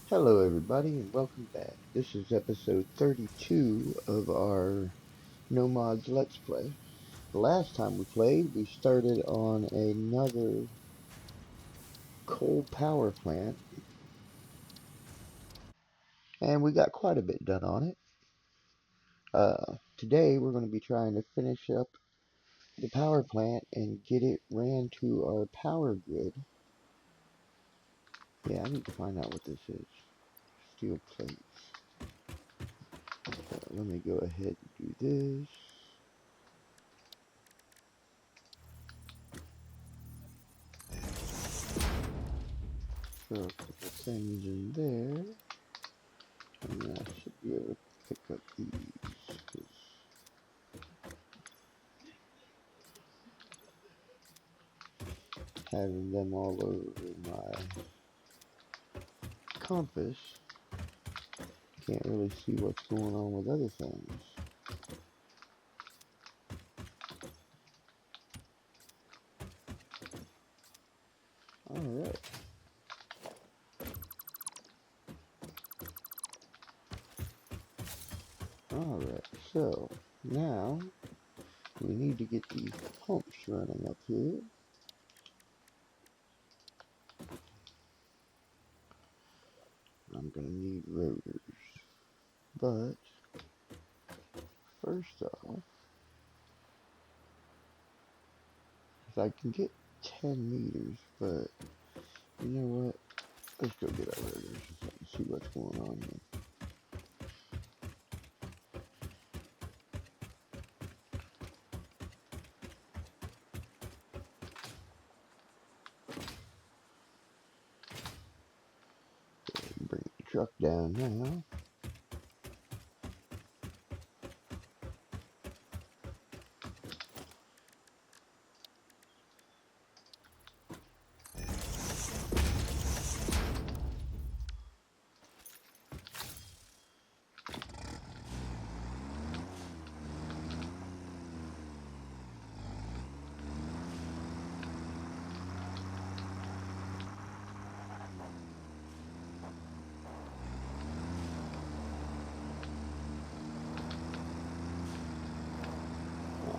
Hello, everybody, and welcome back. This is episode 32 of our No Mods Let's Play. The last time we played, we started on another coal power plant, and we got quite a bit done on it. Today, we're going to be trying to finish up the power plant and get it ran to our power grid. Yeah, I need to find out what this is. Steel plates. So let me go ahead and do this. Throw a couple things in there, and then I should be able to pick up these, because having them all over my compass, can't really see what's going on with other things. Alright. Alright, so now we need to get these pumps running up here. I'm gonna need rotors. But first off, if I can get 10 meters, but you know what? Let's go get our rotors so I can see what's going on here. Bring the truck down now.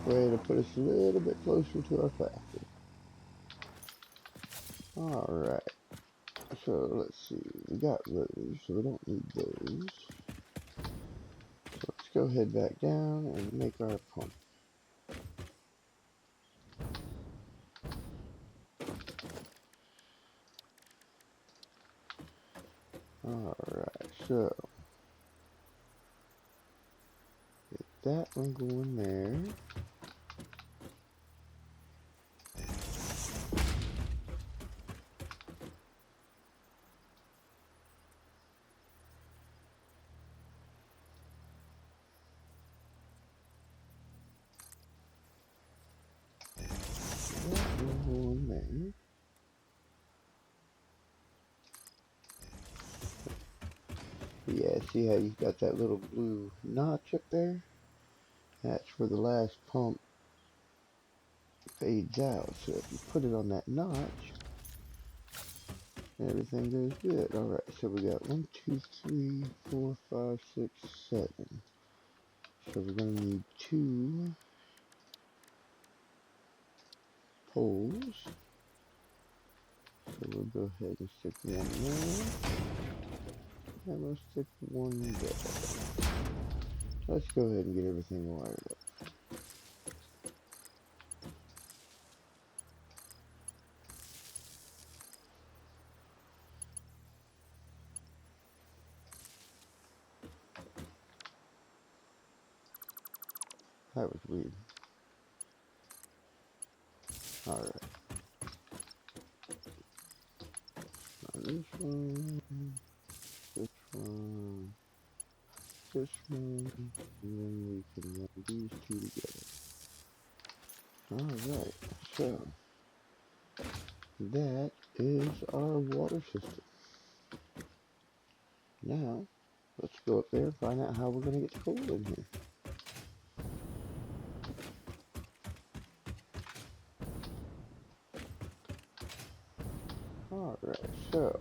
Way to put us a little bit closer to our factory. Alright, so let's see. We got rotors, so we don't need those. So let's go head back down and make our pump. Alright, so get that one going there. That one going there. Yeah, see how you've got that little blue notch up there? That's where the last pump fades out. So if you put it on that notch, everything goes good. Alright, so we got 1, 2, 3, 4, 5, 6, 7. So we're going to need 2 poles. So we'll go ahead and stick one there. And we'll stick one there. Let's go ahead and get everything wired up. That was weird. Alright. This one, this one, this one, and then we can run these two together. Alright, so that is our water system. Now, let's go up there and find out how we're going to get the coal in here. Alright, so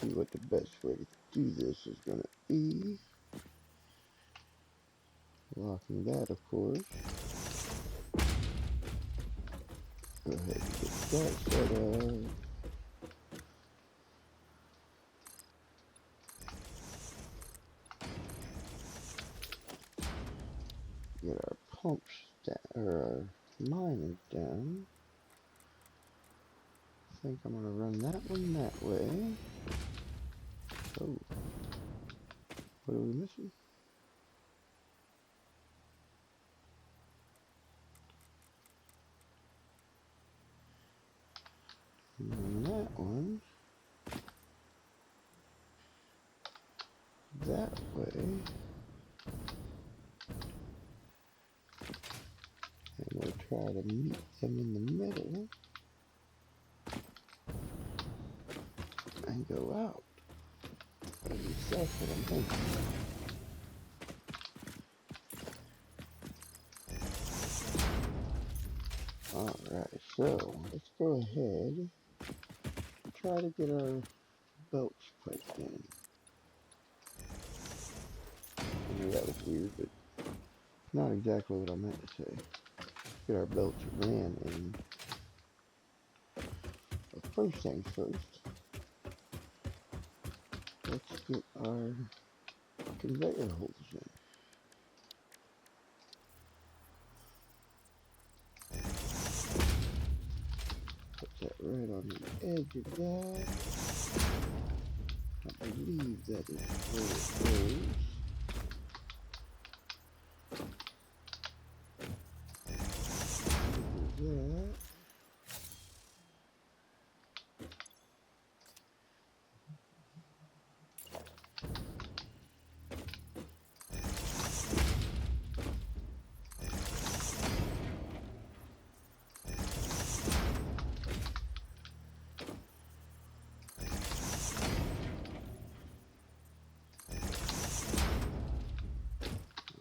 see what the best way to do this is going to be. Locking that, of course. Go ahead and get that set up. Get our pumps down, or our miners down. I think I'm going to run that one that way. Oh, what are we missing? And that one that way. And we'll try to meet them in the middle and go out. At least that's what I'm thinking. Alright, so let's go ahead and try to get our belts placed in. I know that was weird, but not exactly what I meant to say. Get our belts ran in. But first things first, let's get our conveyor holes in. Put that right on the edge of that. I believe that is where it goes. Do that.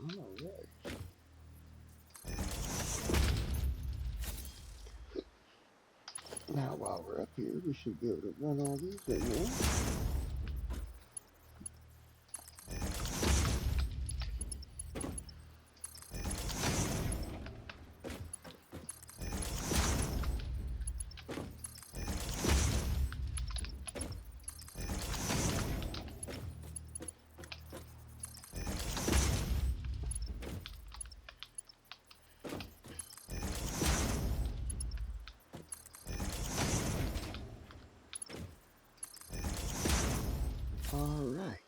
Alright. Now while we're up here, we should be able to run all these in there. Alright.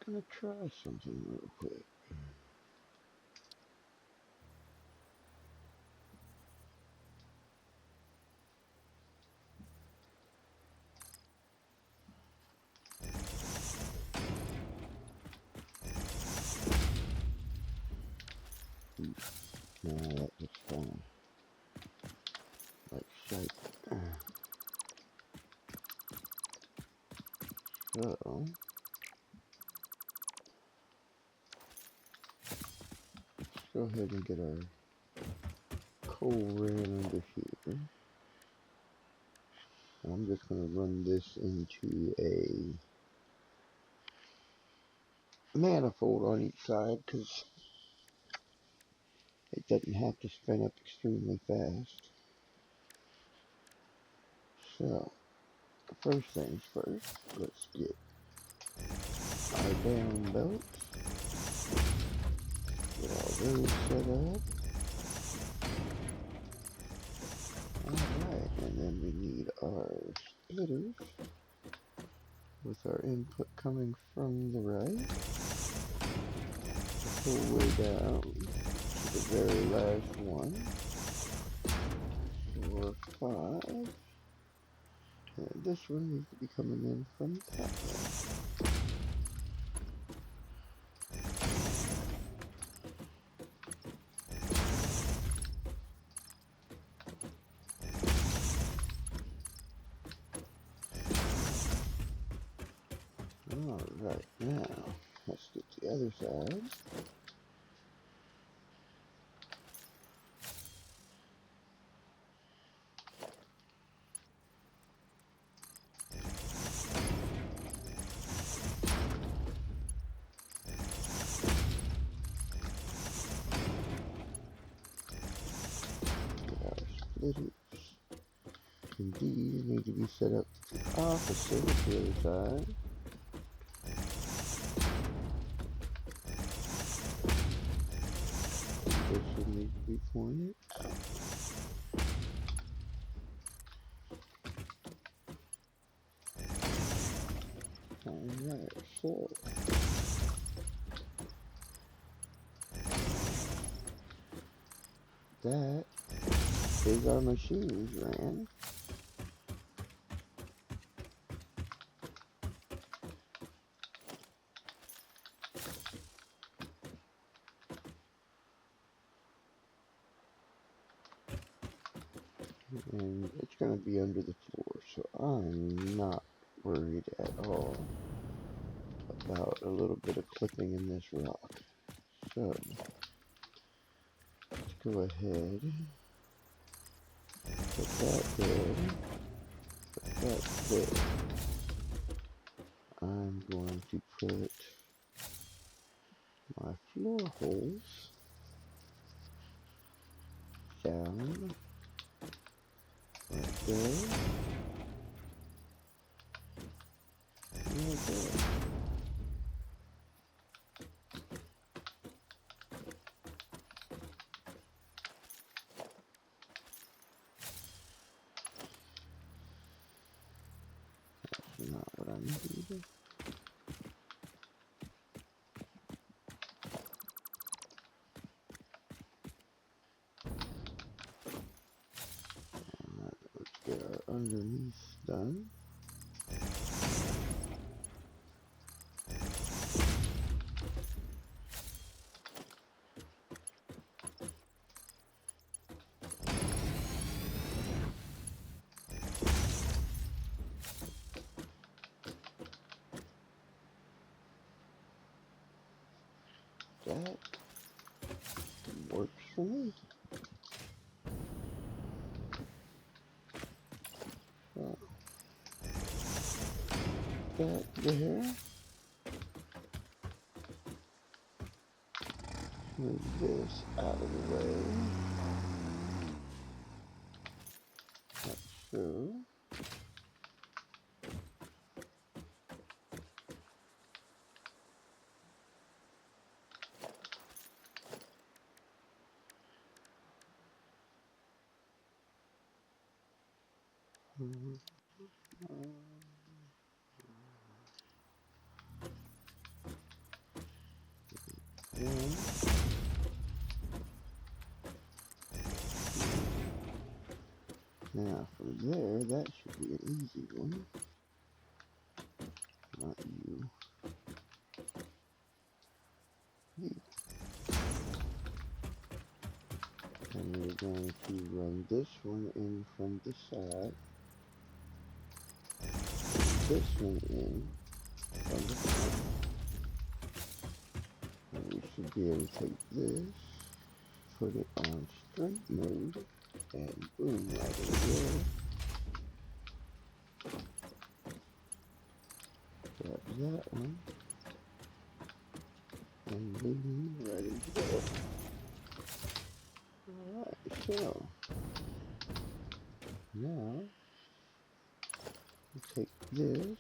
I'm gonna try something real quick. No, that looks fine. Like shite. So, let's go ahead and get our coal ran under here. And I'm just going to run this into a manifold on each side because it doesn't have to spin up extremely fast. So, first things first, let's get our down belts. Get all those set up. Alright, and then we need our splitters with our input coming from the right. whole way down to the very last one. 4, 5. And this one needs to be coming in from that way. Alright, now let's get the other side. Get our splitters. And these need to be set up the opposite of the other side. This one needs to be pointed out. Alright, so that is our machines ran. And it's going to be under the floor, so I'm not worried at all about a little bit of clipping in this rock. So let's go ahead, put that there, put that there. I'm going to put my floor holes down right there, right there. That's not what I needed. Alright, let's get our underneath done. That works for me. So, that there. Move this out of the way. Like so. One. Now from there, that should be an easy one. Not you. You. And we're going to run this one in from the side. This one in from the front. And we should be able to take this, put it on straight mode, and boom, right in there. Grab that one, and boom, right into there. Alright, so now we take this,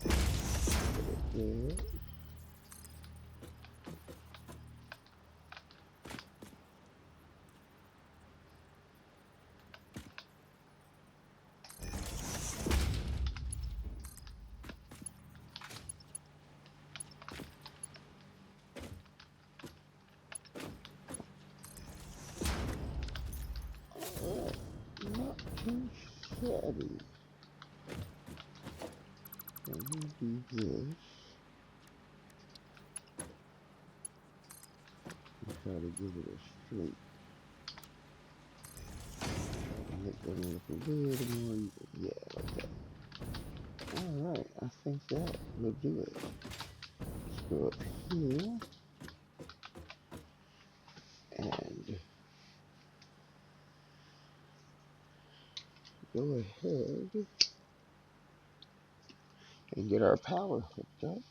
put it there, looking shabby. Let me do this and try to give it a straight. Make them look a little more even. Yeah, like that. Alright, I think that will do it. Let's go up here and go ahead and get our power hooked up.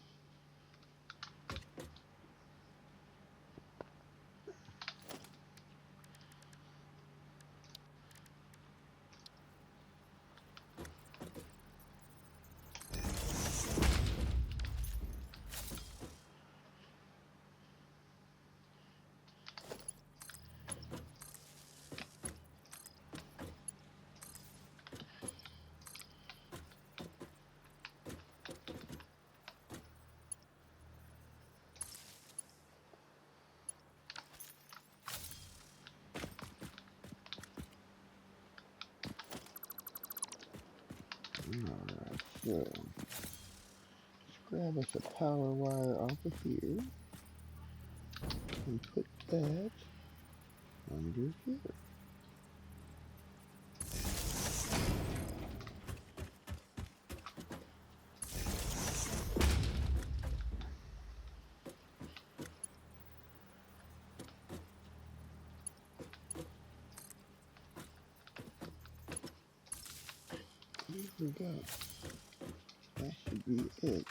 Alright, so let's grab us a power wire off of here and put that under here. There we go. That should be it.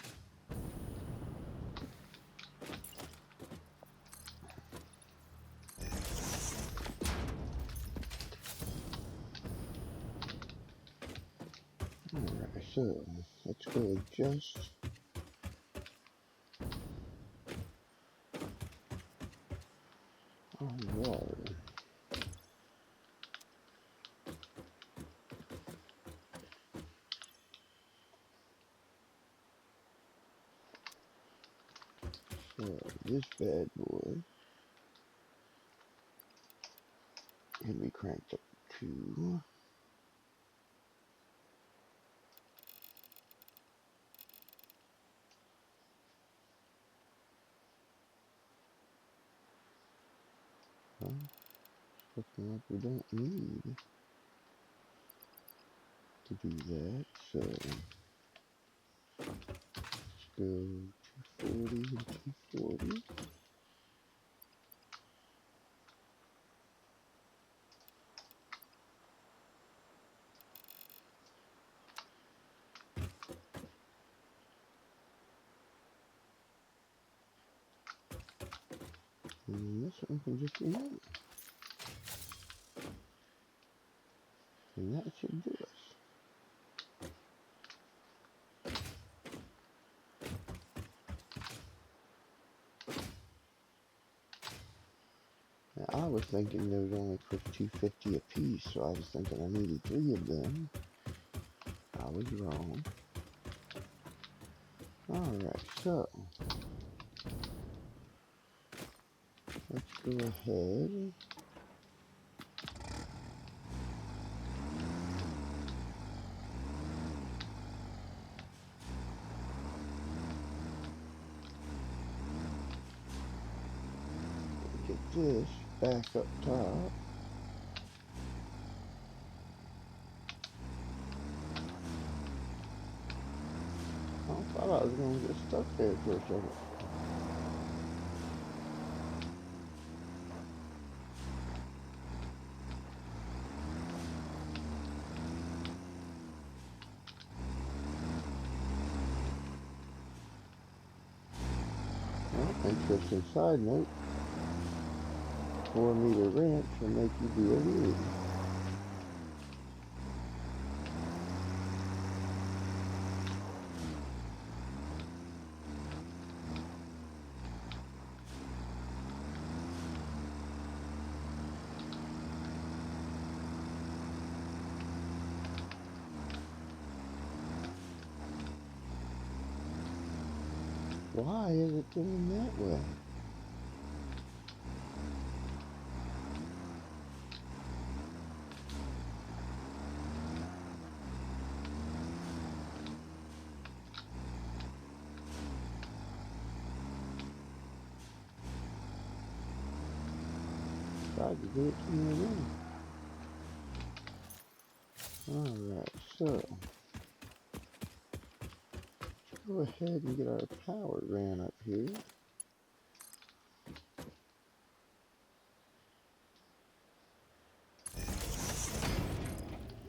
Alright, so let's go adjust our water. So this bad boy can be cranked up to 2. Looking like we don't need to do that, so let's go 240 and 240. And this one can just be in. And that should do us. Now, I was thinking those only cost $2.50 a piece, so I was thinking I needed 3 of them. I was wrong. Alright, so let's go ahead and get this back up top. I thought I was going to get stuck there for a second. Well, interesting side note, 4-meter wrench will make you do a wheelie. Why is it doing that way? decide to do it to me again. Alright, so let's go ahead and get our power ran up here.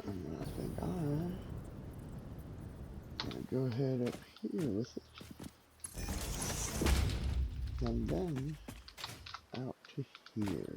And I think I'm gonna go ahead up here with it. And then out to here.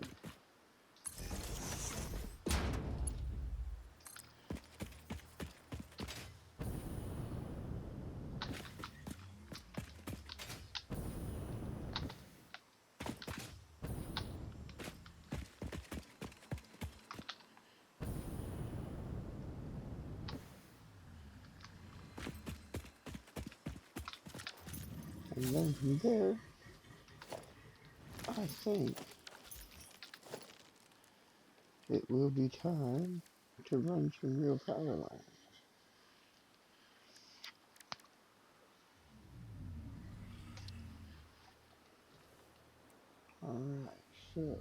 And then from there, I think it will be time to run some real power lines. Alright, so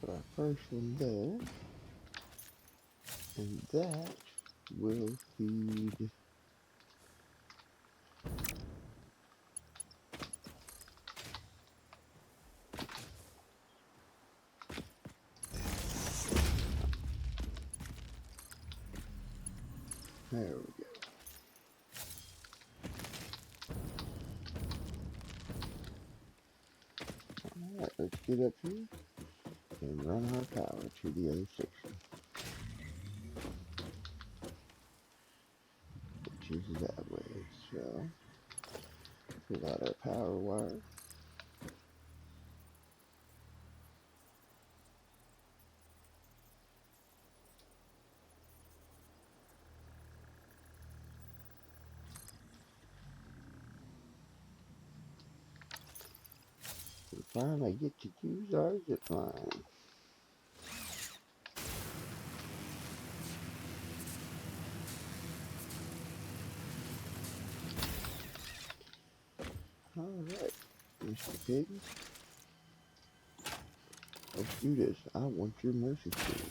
put our first one there, and that will feed there we go. Alright, let's get up here and run our power to the other section, which is that way. So, pull out our power wire. And finally, I get to use our zip line. Alright, Mr. Pig, let's do this. I want your mercy key.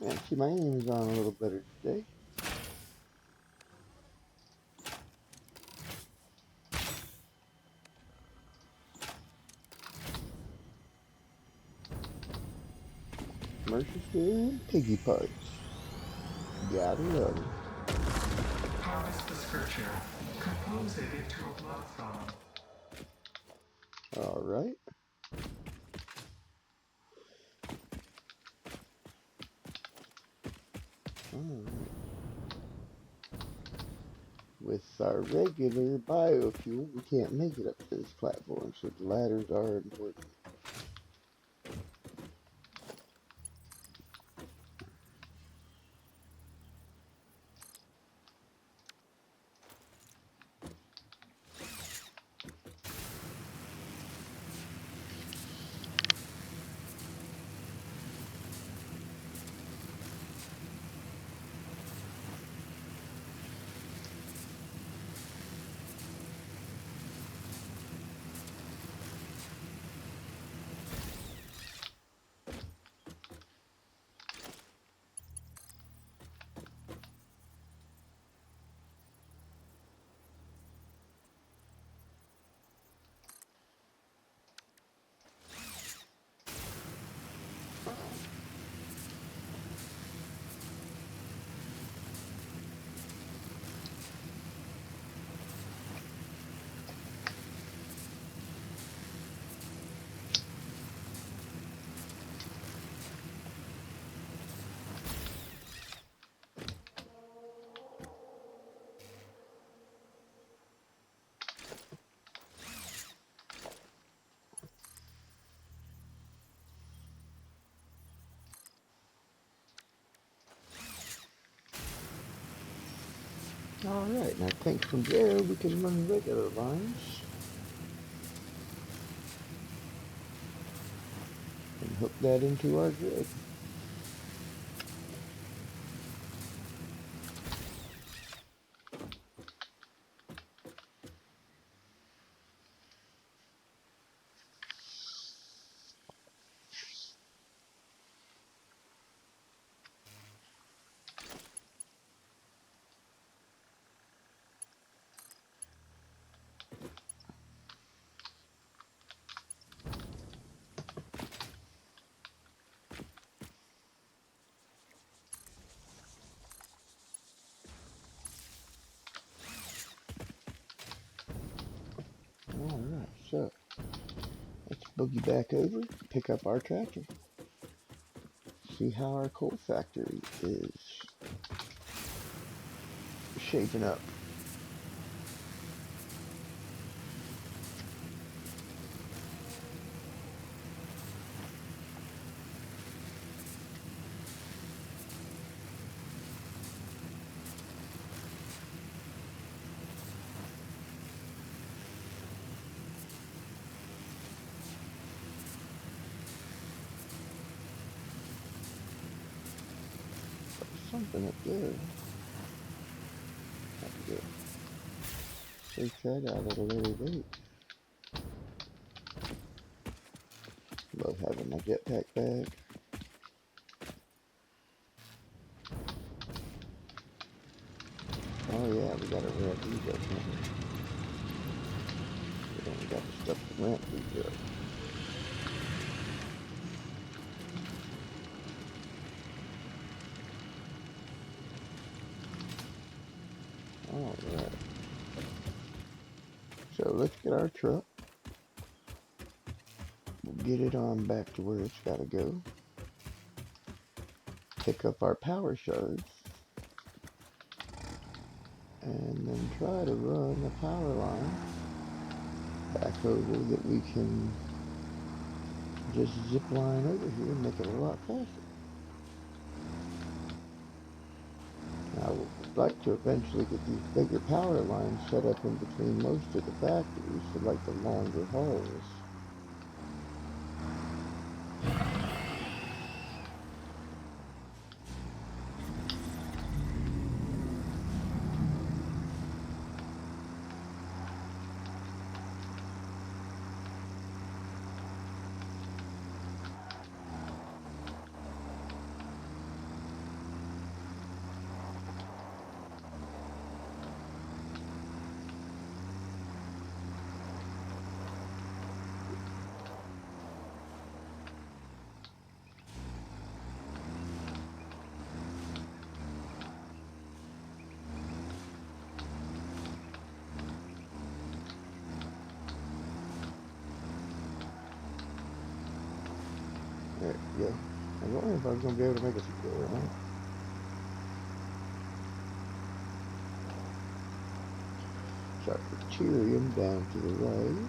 Actually, my aim is on a little better today. Mercy and piggy parts. Gotta love it. Harvest the scripture. Compose it into a blood song. Alright. Alright. With our regular biofuel, we can't make it up to this platform, so the ladders are important. Alright, and I think from there we can run regular lines and hook that into our grid. Alright, so let's boogie back over, pick up our tractor, see how our coal factory is shaping up. Something up there. Have to go take that out at a later date. Love having my jetpack bag. Oh yeah, we gotta rent these up, don't we? We only got the stuff to rent these up. Alright. So let's get our truck. We'll get it on back to where it's gotta go. Pick up our power shards. And then try to run the power line back over that we can just zip line over here and make it a lot faster. I would like to eventually get these bigger power lines set up in between most of the factories for like the longer hauls. There we go. I was wondering if I was going to be able to make it go around. Start with Tyrium down to the right.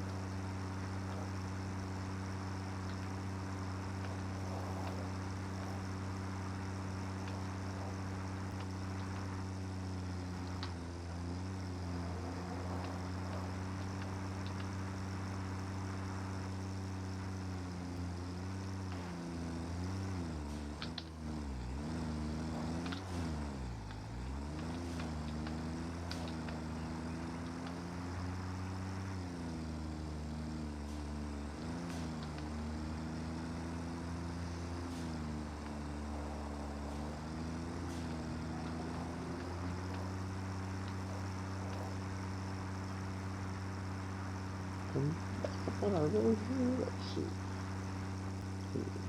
And back up on our road here. Let's see.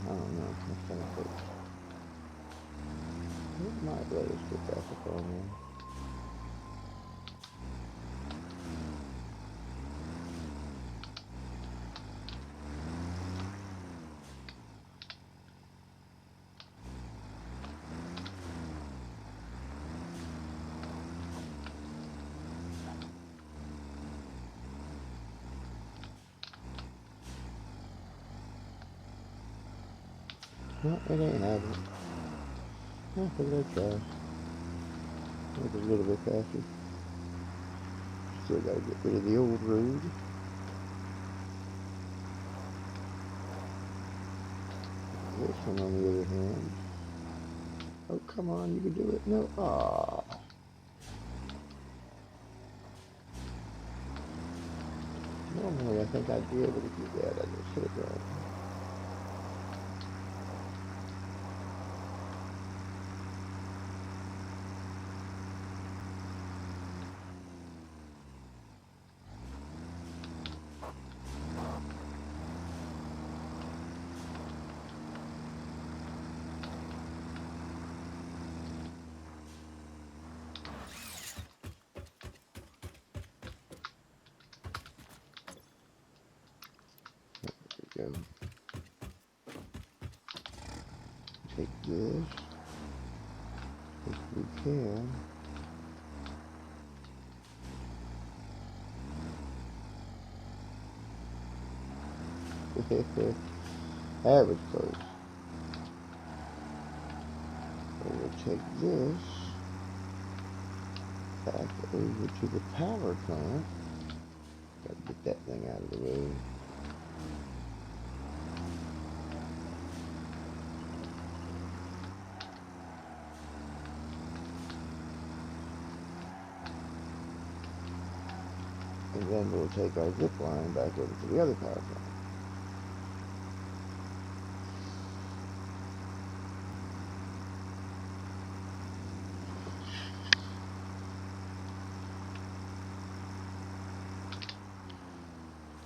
I don't know. That's kind of close. It might let us get back up on there. No, it ain't having it. I figured I'd try. Maybe a little bit faster. Still gotta get rid of the old road. This one, on the other hand. Oh, come on, you can do it. No. Ah. Normally, I think I'd be able to do that. I just hit it wrong. There we go. Take this, if we can. That was close. And we'll take this back over to the power plant. Gotta get that thing out of the way. And then we'll take our zip line back over to the other power plant.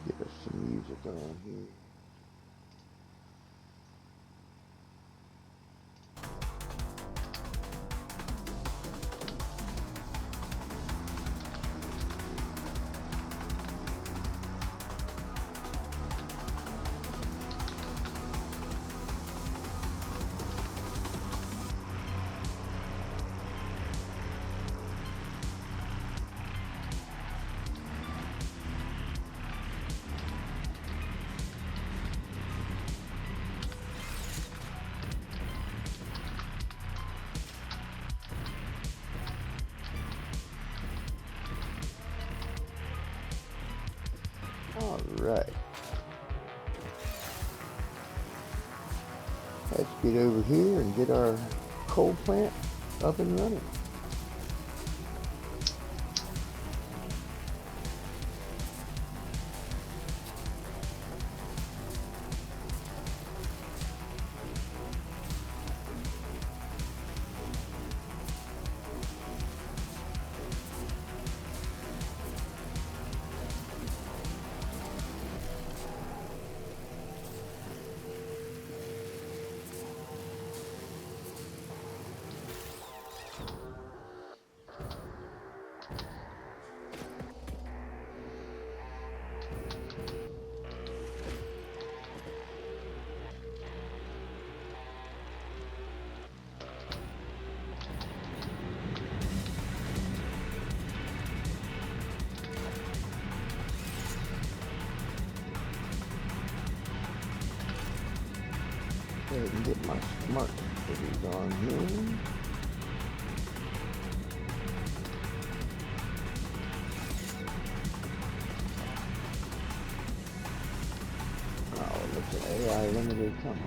Get us some music on here. Alright. Let's get over here and get our coal plant up and running. Go ahead and get my smart stickers on here. Oh, look at AI limited, come on.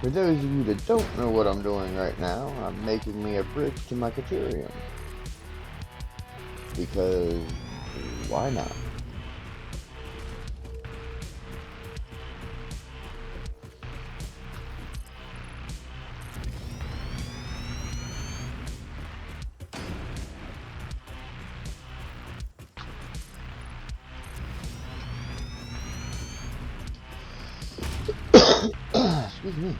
For those of you that don't know what I'm doing right now, I'm making me a bridge to my Caterium. Because, why not? me.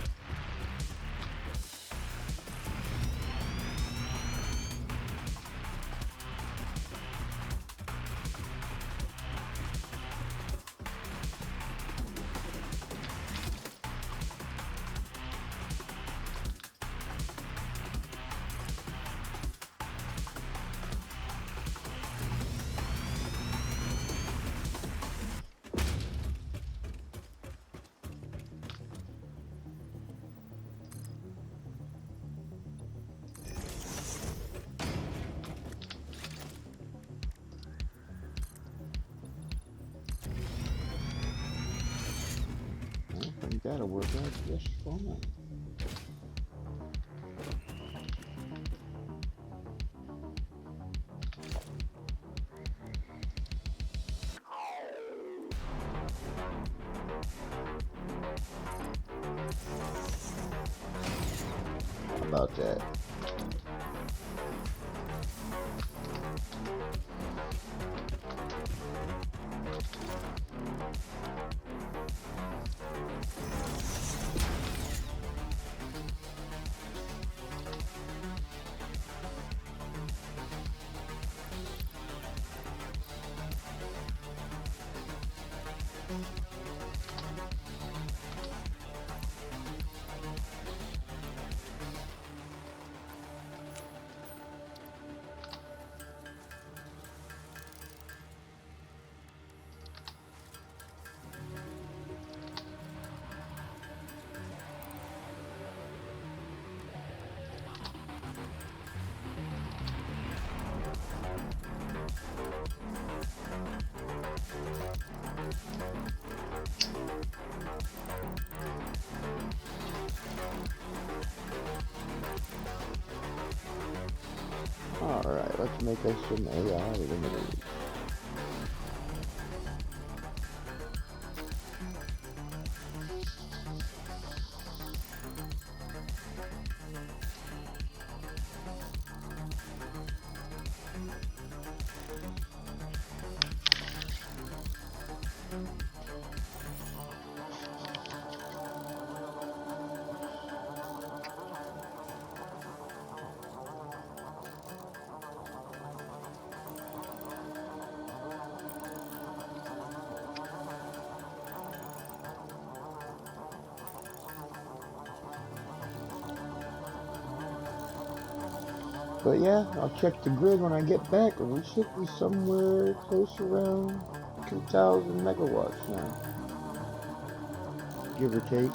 I think that'll work out just fine. How about that? Alright, let's make us some AI lemonade. But yeah, I'll check the grid when I get back, and we should be somewhere close around 2,000 megawatts now, give or take.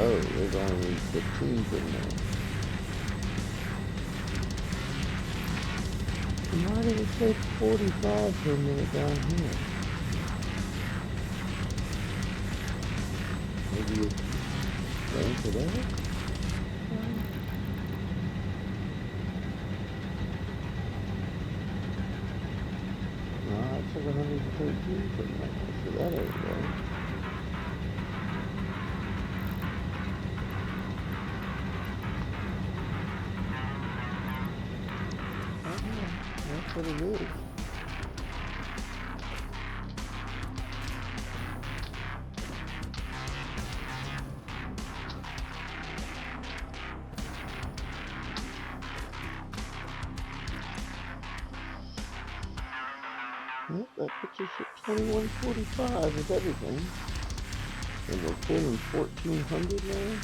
Oh, there's only 15 in there. Why did it say 45 for a minute down here? Maybe it's... everything for that. No, it took 113 from that, so that ain't right. That's what it is. Yep, that puts us at 2145 with everything. And we're pulling 1400 now.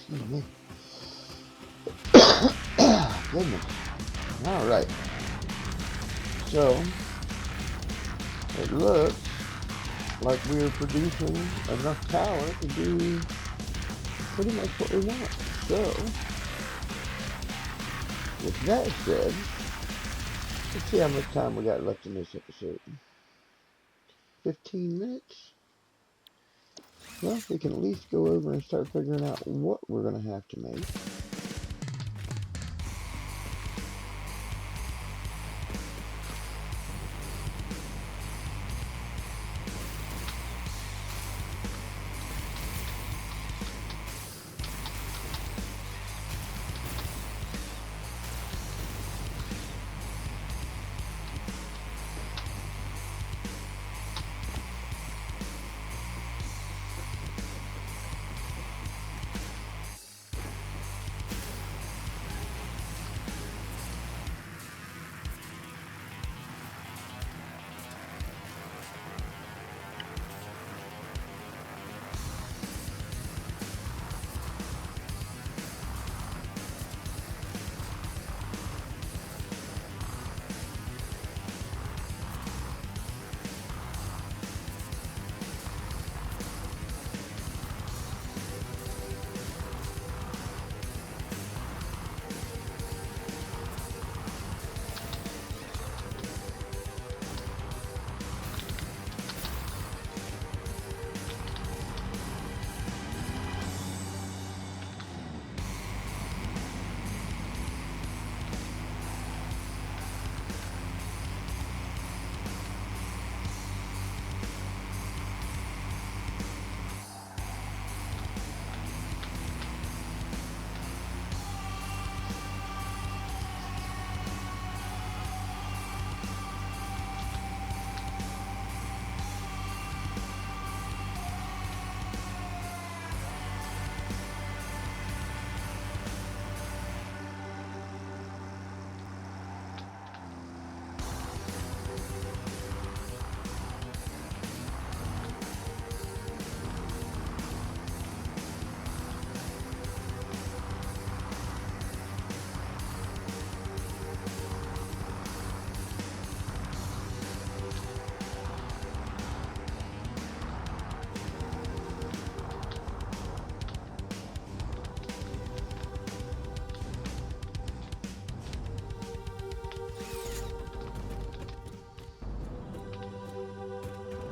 Excuse me. Goodness. Alright. So, it looks like we're producing enough power to do pretty much what we want. So, with that said, let's see how much time we got left in this episode. 15 minutes? Well, we can at least go over and start figuring out what we're going to have to make.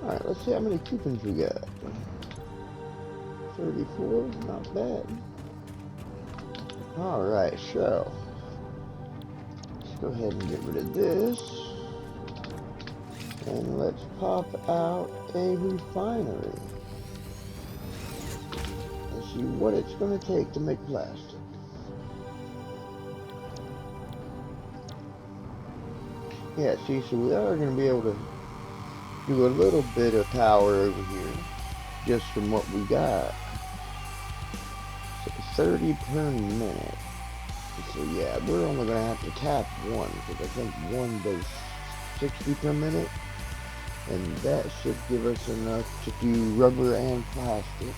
Alright, let's see how many coupons we got. 34, not bad. Alright, so let's go ahead and get rid of this. And let's pop out a refinery. And see what it's going to take to make plastic. Yeah, see, so we are going to be able to do a little bit of power over here, just from what we got. So 30 per minute. So yeah, we're only going to have to tap one, because I think one does 60 per minute. And that should give us enough to do rubber and plastic.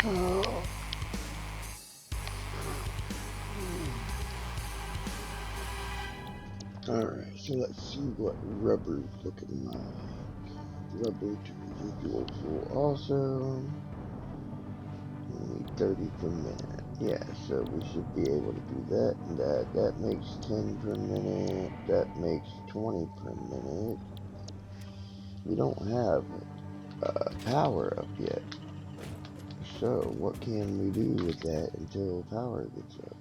Oh. Alright, so let's see what rubber's looking like. Rubber to residual full also. We need 30 per minute. Yeah, so we should be able to do that and that. That makes 10 per minute. That makes 20 per minute. We don't have power up yet. So what can we do with that until power gets up?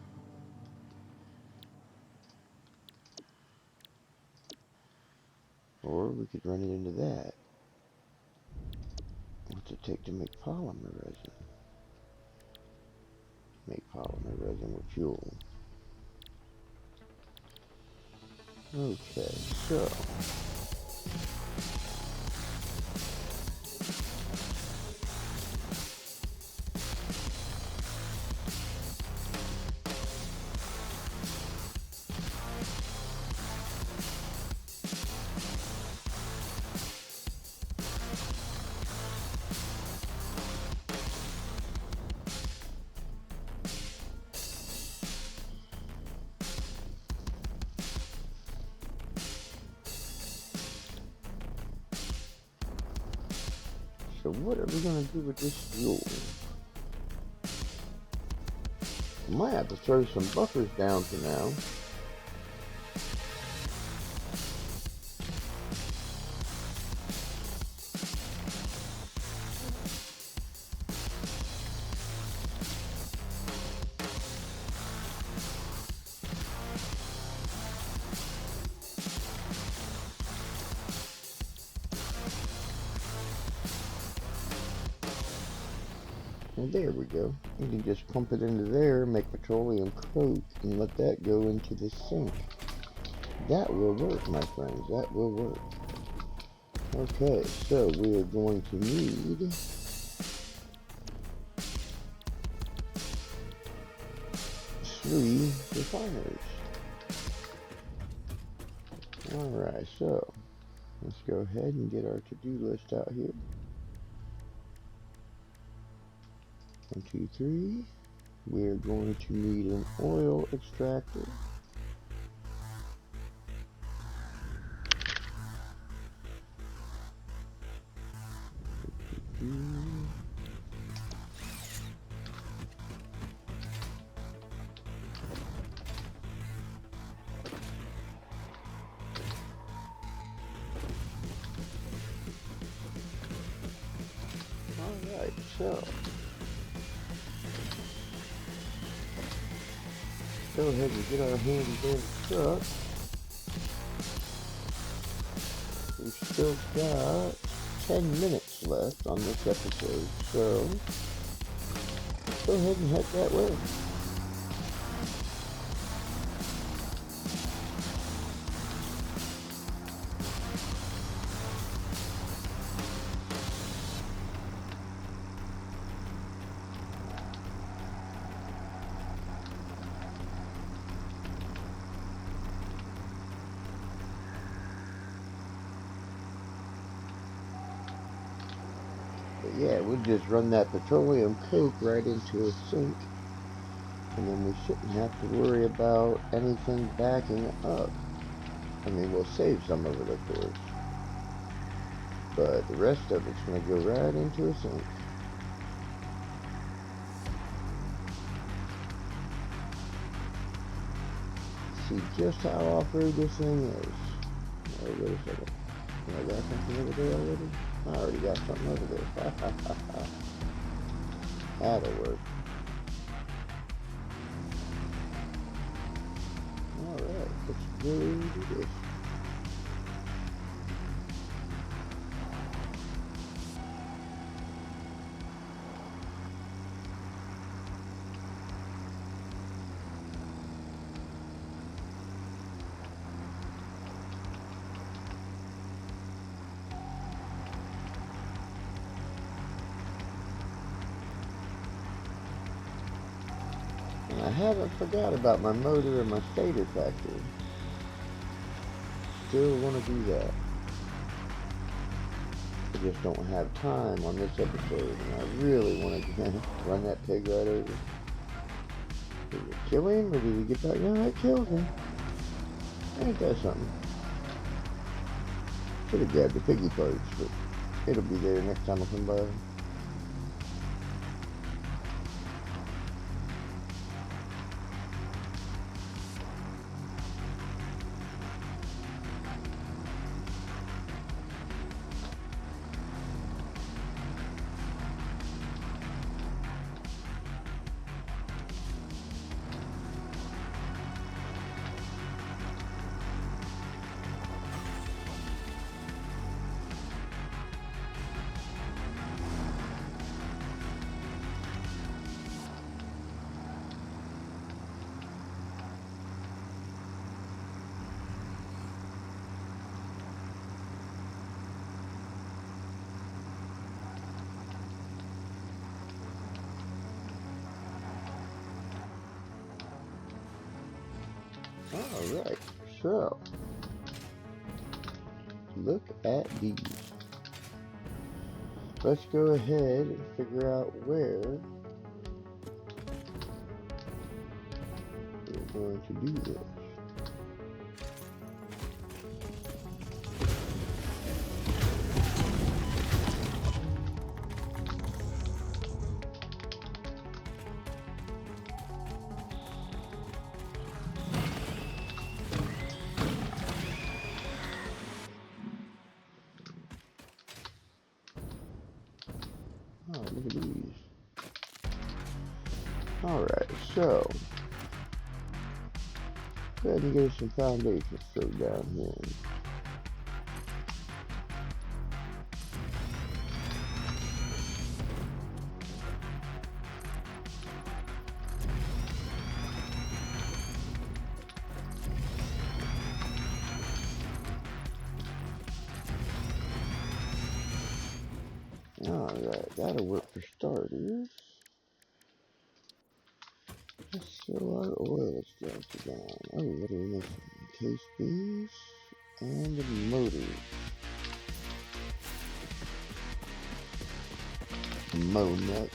Or we could run it into that. What's it take to make polymer resin? Make polymer resin with fuel. Okay, so what are we gonna do with this fuel? I might have to throw some buffers down for now. And there we go. You can just pump it into there, make petroleum coke, and let that go into the sink. That will work, my friends. That will work. Okay, so we are going to need 3 refineries. Alright, so let's go ahead and get our to-do list out here. 1, 2, 3. We're going to need an oil extractor. Alright, so go ahead and get our hands in the truck. We've still got 10 minutes left on this episode, so let's go ahead and head that way. But yeah, we'll just run that petroleum coke right into a sink, and then we shouldn't have to worry about anything backing up. I mean, we'll save some of it, of course, but the rest of it's going to go right into a sink. see just how off-road this thing is. Oh, wait a second. I got something over there already? I already got something over there. That'll work. Alright, let's go do this. And I haven't forgot about my motor and my stator factory. Still want to do that. I just don't have time on this episode, and I really want to run that pig right over. Did it kill him, or did he get back? No, I killed him. Ain't that something? Should have grabbed the piggy parts, but it'll be there next time I come by. Alright, so look at these. Let's go ahead and figure out where we're going to do this. Oh, look at these. Alright, so go ahead and get us some foundation straight down here. Alright, that'll work for starters. Let's fill our oil structure down. Oh, what are we missing? Case beams and the motor. Mow nuts.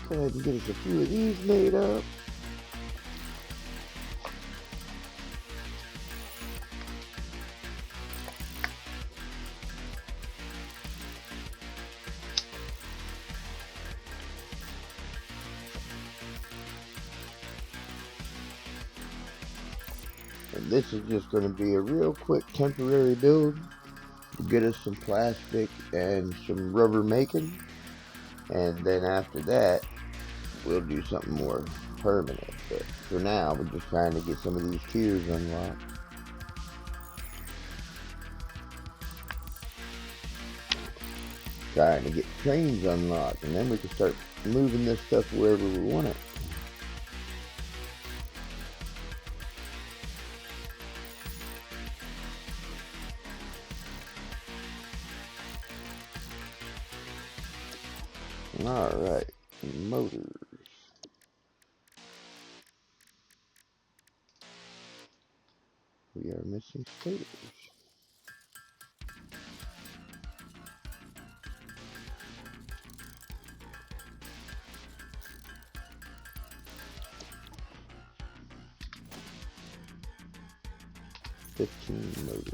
Go ahead and get us a few of these made up. And this is just going to be a real quick temporary build to get us some plastic and some rubber making. And then after that, we'll do something more permanent. But for now, we're just trying to get some of these tiers unlocked. Trying to get trains unlocked, and then we can start moving this stuff wherever we want it. Alright, motors. are missing stators. Fifteen motors.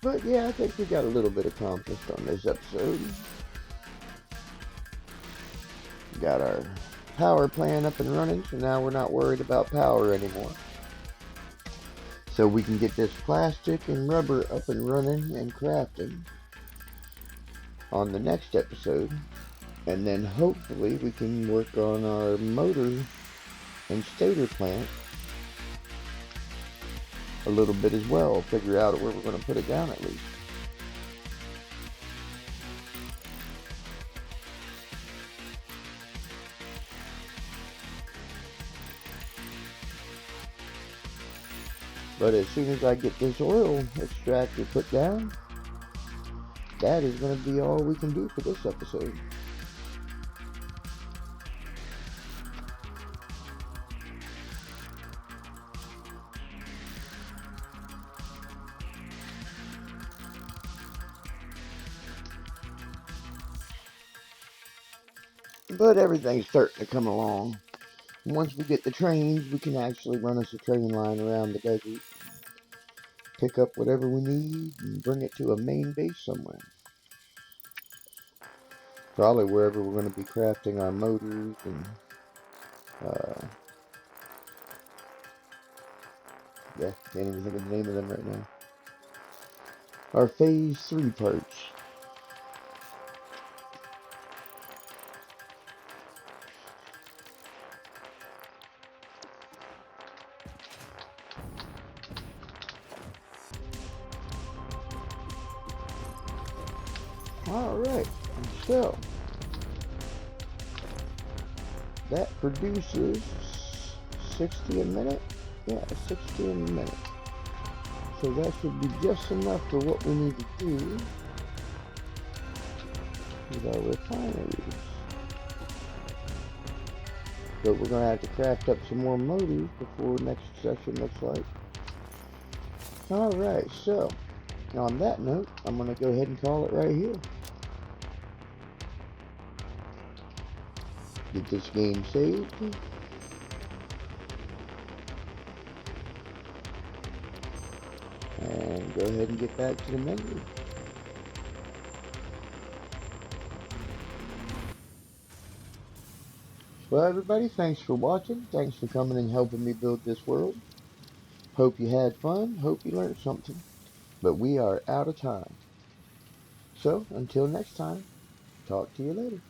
But yeah, I think we got a little bit accomplished on this episode. Got our power plant up and running, so now we're not worried about power anymore. So we can get this plastic and rubber up and running and crafting on the next episode. And then hopefully we can work on our motor and stator plant a little bit as well. Figure out where we're going to put it down at least. But as soon as I get this oil extractor put down, that is going to be all we can do for this episode. But everything's starting to come along. Once we get the trains, we can actually run us a train line around the desert, pick up whatever we need, and bring it to a main base somewhere. Probably wherever we're going to be crafting our motors and, yeah, can't even think of the name of them right now. Our Phase 3 parts. Alright, so that produces 60 a minute. Yeah, 60 a minute. So that should be just enough for what we need to do with our refineries. But we're going to have to craft up some more motors before next session, looks like. Alright, so on that note, I'm going to go ahead and call it right here. Get this game saved. And go ahead and get back to the menu. Well, everybody, thanks for watching. Thanks for coming and helping me build this world. Hope you had fun. Hope you learned something. But we are out of time. So, until next time, talk to you later.